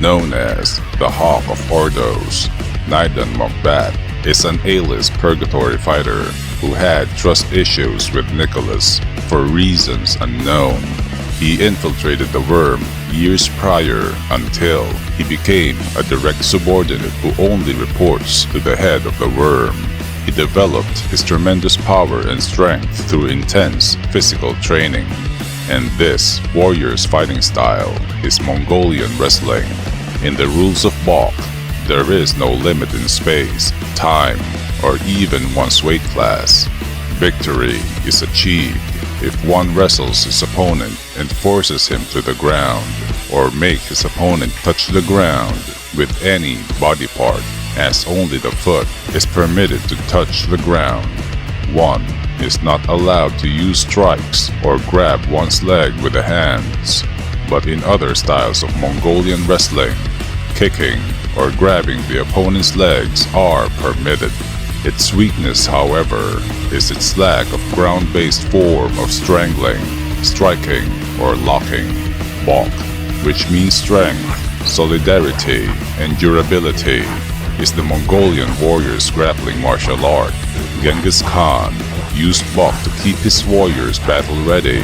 Known as the Hawk of Ordos, Naidan Monkhbat is an A-list purgatory fighter who had trust issues with Nicholas for reasons unknown. He infiltrated the worm years prior until he became a direct subordinate who only reports to the head of the worm. He developed his tremendous power and strength through intense physical training. And this warrior's fighting style is Mongolian wrestling. In the rules of Bok, there is no limit in space, time, or even one's weight class. Victory is achieved if one wrestles his opponent and forces him to the ground, or make his opponent touch the ground with any body part, as only the foot is permitted to touch the ground. One is not allowed to use strikes or grab one's leg with the hands, but in other styles of Mongolian wrestling, kicking or grabbing the opponent's legs are permitted. Its weakness, however, is its lack of ground-based form of strangling, striking, or locking, Bok, which means strength, solidarity, and durability, is the Mongolian warrior's grappling martial art. Genghis Khan used Bok to keep his warriors battle-ready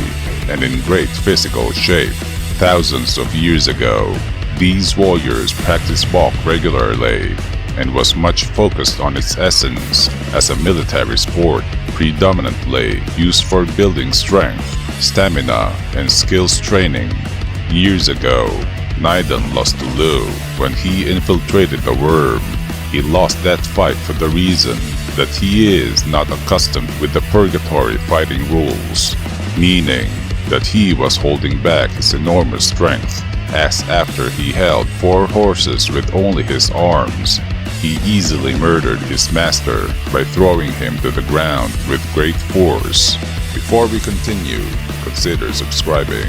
and in great physical shape. Thousands of years ago, these warriors practiced Bok regularly and was much focused on its essence as a military sport, predominantly used for building strength, stamina, and skills training. Years ago, Naidan lost to Lu when he infiltrated the worm. He lost that fight for the reason that he is not accustomed with the purgatory fighting rules, meaning that he was holding back his enormous strength, as after he held 4 horses with only his arms, he easily murdered his master by throwing him to the ground with great force. Before we continue, consider subscribing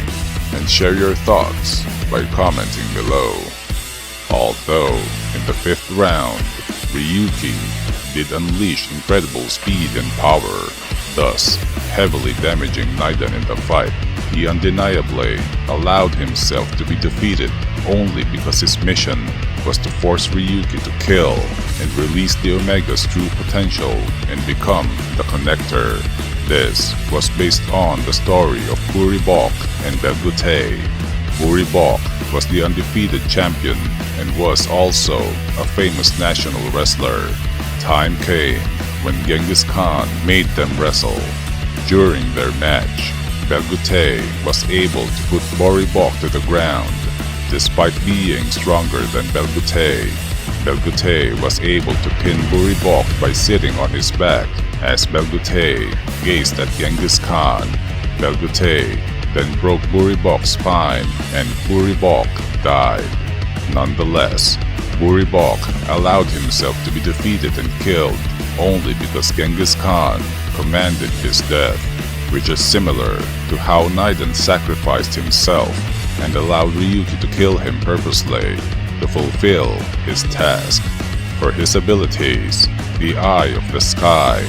and share your thoughts by commenting below. Although in the 5th round, Ryuki did unleash incredible speed and power, thus heavily damaging Naidan in the fight, he undeniably allowed himself to be defeated only because his mission was to force Ryuki to kill and release the Omega's true potential and become the Connector. This was based on the story of Bok and Belgute. Bok was the undefeated champion and was also a famous national wrestler. Time came when Genghis Khan made them wrestle. During their match, Belgute was able to put Bok to the ground. Despite being stronger than Belgute was able to pin Bok by sitting on his back. As Belgute gazed at Genghis Khan, Belgute then broke Bok's spine and Bok died. Nonetheless, Bok allowed himself to be defeated and killed only because Genghis Khan commanded his death, which is similar to how Naidan sacrificed himself and allowed Ryuki to kill him purposely to fulfill his task. For his abilities, the Eye of the Sky,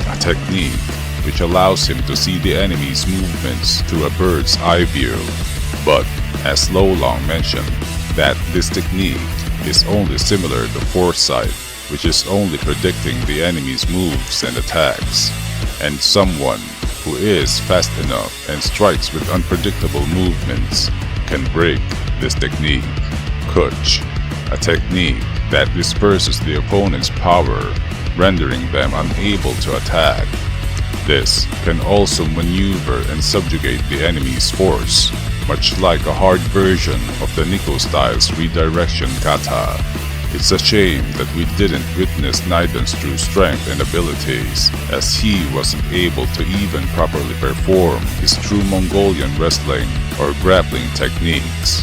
a technique which allows him to see the enemy's movements through a bird's eye view. But, as Lolong mentioned, that this technique is only similar to foresight, which is only predicting the enemy's moves and attacks. And someone who is fast enough and strikes with unpredictable movements can break this technique. Kuch, a technique that disperses the opponent's power, rendering them unable to attack. This can also maneuver and subjugate the enemy's force, much like a hard version of the Nico style's redirection kata. It's a shame that we didn't witness Naidan's true strength and abilities, as he wasn't able to even properly perform his true Mongolian wrestling or grappling techniques,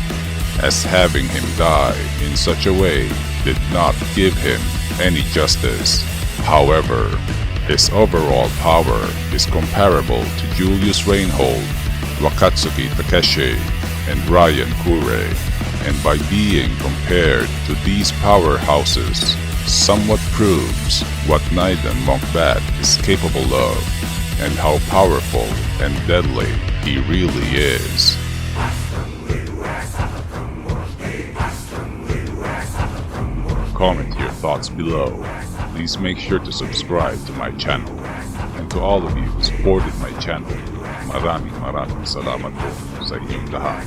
as having him die in such a way did not give him any justice. However, his overall power is comparable to Julius Reinhold, Wakatsuki Takeshi, and Ryan Kure, and by being compared to these powerhouses, somewhat proves what Naidan Monkhbat is capable of, and how powerful and deadly he really is. comment your thoughts below. Please make sure to subscribe to my channel. And to all of you who supported my channel, maraming salamat po sa inyong lahat.